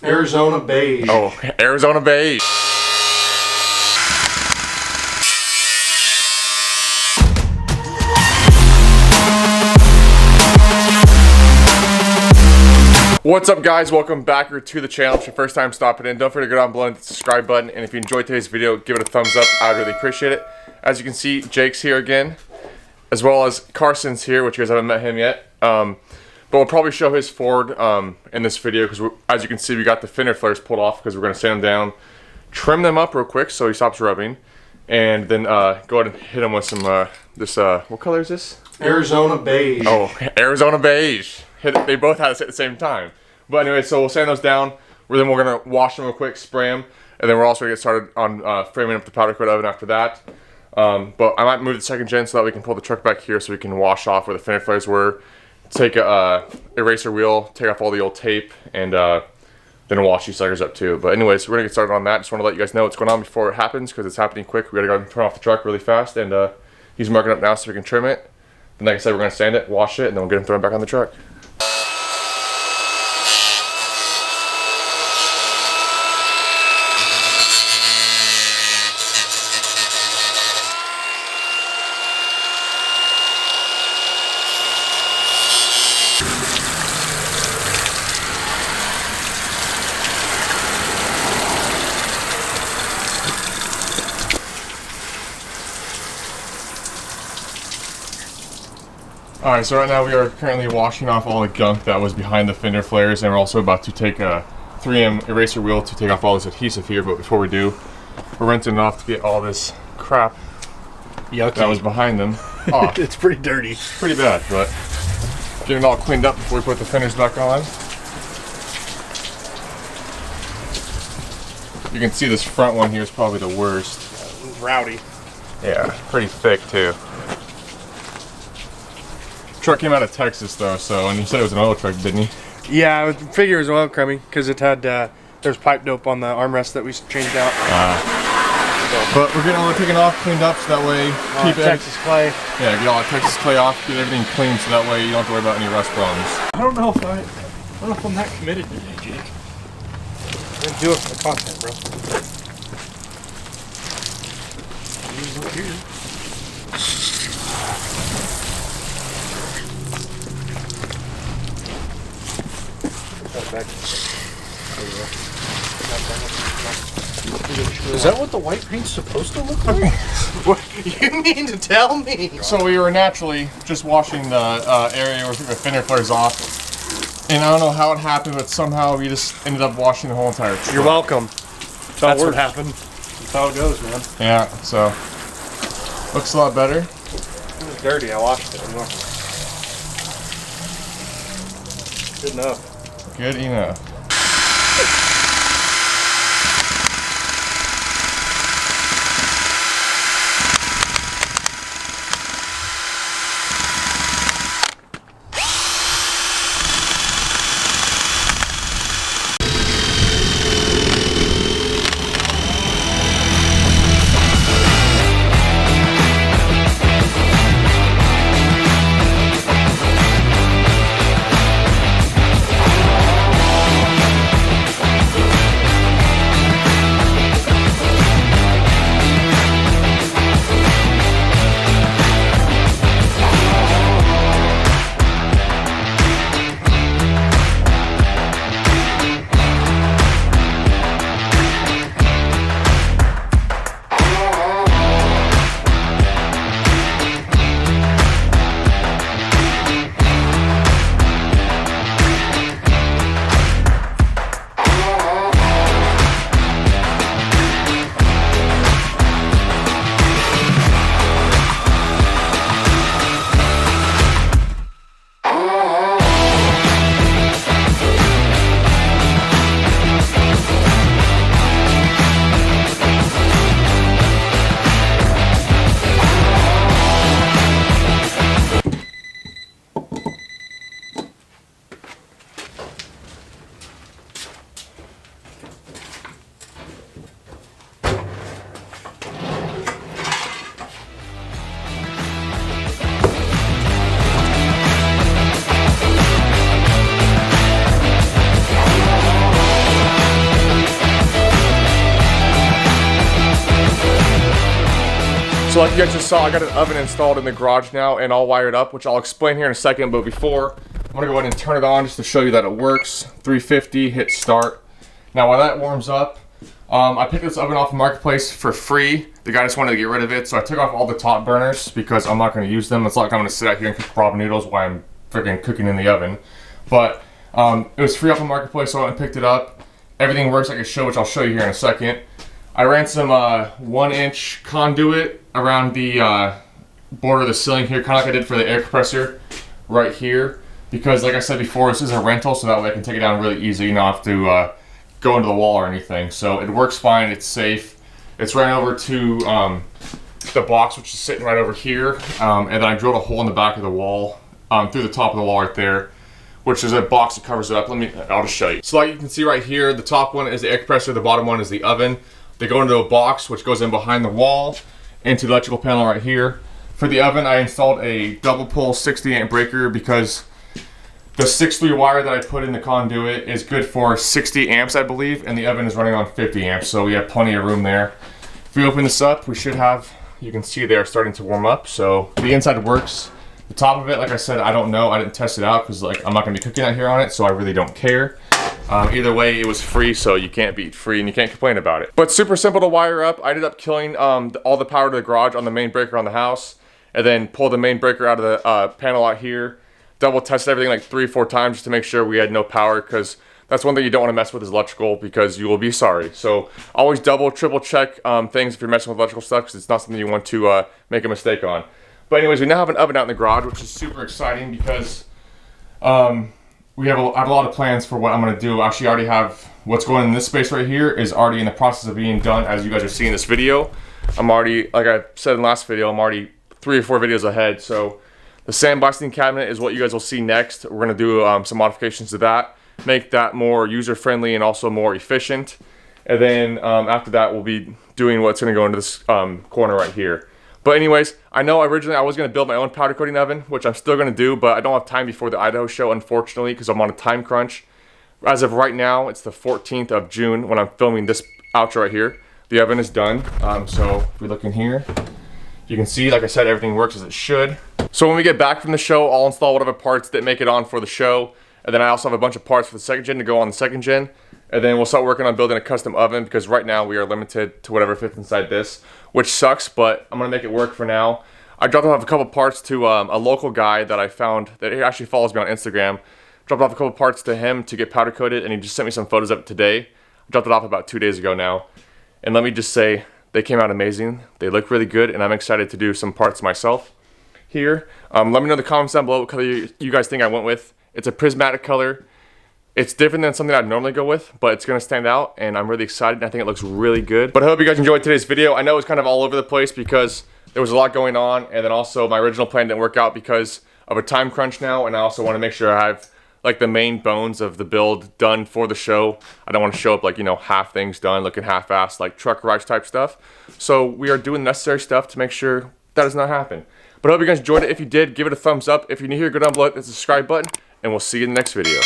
Arizona beige. Oh, Arizona beige. What's up, guys? Welcome back to the channel. If it's your first time stopping in, don't forget to go down below and hit the subscribe button. And if you enjoyed today's video, give it a thumbs up. I'd really appreciate it. As you can see, Jake's here again, as well as Carson's here, which you guys haven't met him yet. But we'll probably show his Ford in this video because, as you can see, we got the fender flares pulled off because we're going to sand them down, trim them up real quick so he stops rubbing, and then go ahead and hit him with some what color is this? Arizona beige. Oh, Arizona beige. They both had it at the same time. But anyway, so we'll sand those down. Then we're going to wash them real quick, spray them, and then we're also going to get started on framing up the powder coat oven after that. But I might move the second gen so that we can pull the truck back here so we can wash off where the fender flares were, take a eraser wheel, take off all the old tape, and then wash these suckers up too. But anyways, we're going to get started on that. Just want to let you guys know what's going on before it happens because it's happening quick. We got to go and turn off the truck really fast, and he's marking up now so we can trim it. Then like I said, we're going to sand it, wash it, and then we'll get him thrown back on the truck. Alright, so right now we are currently washing off all the gunk that was behind the fender flares, and we're also about to take a 3M eraser wheel to take off all this adhesive here. But before we do, we're rinsing it off to get all this crap Yucky. that was behind them off. It's pretty dirty. Pretty bad, but getting it all cleaned up before we put the fenders back on. You can see this front one here is probably the worst. Rowdy. Yeah, pretty thick too. Truck came out of Texas though, so, and you said it was an oil truck, didn't you? Yeah, I figure it was oil crummy because it had there's pipe dope on the armrest that we changed out. But we're getting all the taken off, cleaned up, so that way keep Texas clay. Yeah, get all the Texas clay off, get everything clean, so that way you don't have to worry about any rust problems. I don't know if I'm that committed today, Jake. I'm gonna do it for the content, bro. Is that what the white paint's supposed to look like? What you mean to tell me? So we were naturally just washing the area where the fender flares off, and I don't know how it happened, but somehow we just ended up washing the whole entire truck. You're welcome. That's what happened. That's how it goes, man. Yeah, so looks a lot better. It was dirty. I washed it. Good enough. Good enough. So like you guys just saw, I got an oven installed in the garage now and all wired up, which I'll explain here in a second. But before, I'm gonna go ahead and turn it on just to show you that it works. 350, hit start. Now while that warms up, I picked this oven off the marketplace for free. The guy just wanted to get rid of it, so I took off all the top burners because I'm not gonna use them. It's not like I'm gonna sit out here and cook ramen noodles while I'm freaking cooking in the oven. But it was free off the marketplace, so I went and picked it up. Everything works like it should, which I'll show you here in a second. I ran some 1-inch conduit around the border of the ceiling here, kind of like I did for the air compressor right here. Because like I said before, this is a rental, so that way I can take it down really easy. You don't have to go into the wall or anything. So it works fine, it's safe. It's ran over to the box, which is sitting right over here. And then I drilled a hole in the back of the wall, through the top of the wall right there, which is a box that covers it up. I'll just show you. So like you can see right here, the top one is the air compressor, the bottom one is the oven. They go into a box which goes in behind the wall into the electrical panel right here. For the oven, I installed a double pole 60 amp breaker because the 6-3 wire that I put in the conduit is good for 60 amps, I believe, and the oven is running on 50 amps, so we have plenty of room there. If we open this up, we should have, you can see they're starting to warm up, so the inside works. The top of it, like I said, I don't know. I didn't test it out because like I'm not gonna be cooking out here on it, so I really don't care. Either way, it was free, so you can't beat free and you can't complain about it. But super simple to wire up. I ended up killing all the power to the garage on the main breaker on the house, and then pull the main breaker out of the panel out here. Double tested everything like 3 or 4 times just to make sure we had no power, because that's one thing you don't want to mess with is electrical, because you will be sorry. So always double, triple check things if you're messing with electrical stuff, because it's not something you want to make a mistake on. But anyways, we now have an oven out in the garage, which is super exciting because I have a lot of plans for what I'm going to do. Actually, I already have what's going in this space right here is already in the process of being done, as you guys are seeing this video. I'm already, like I said in the last video, I'm already 3 or 4 videos ahead. So the sandblasting cabinet is what you guys will see next. We're going to do some modifications to that, make that more user-friendly and also more efficient. And then after that, we'll be doing what's going to go into this corner right here. But anyways, I know originally I was going to build my own powder coating oven, which I'm still going to do, but I don't have time before the Idaho show, unfortunately, because I'm on a time crunch. As of right now, it's the 14th of June when I'm filming this outro right here. The oven is done, so if we look in here, you can see, like I said, everything works as it should. So when we get back from the show, I'll install whatever parts that make it on for the show, and then I also have a bunch of parts for the second gen to go on the second gen. And then we'll start working on building a custom oven, because right now we are limited to whatever fits inside this, which sucks, but I'm going to make it work for now. I dropped off a couple parts to a local guy that I found that he actually follows me on Instagram. Dropped off a couple parts to him to get powder coated, and he just sent me some photos of it today. I dropped it off about 2 days ago now. And let me just say, they came out amazing. They look really good, and I'm excited to do some parts myself here. Let me know in the comments down below what color you guys think I went with. It's a prismatic color. It's different than something I'd normally go with, but it's going to stand out, and I'm really excited, and I think it looks really good. But I hope you guys enjoyed today's video. I know it was kind of all over the place because there was a lot going on, and then also my original plan didn't work out because of a time crunch now, and I also want to make sure I have like the main bones of the build done for the show. I don't want to show up like, you know, half things done, looking half-assed, like truck garage type stuff. So we are doing the necessary stuff to make sure that does not happen. But I hope you guys enjoyed it. If you did, give it a thumbs up. If you're new here, go down below, hit the subscribe button, and we'll see you in the next video.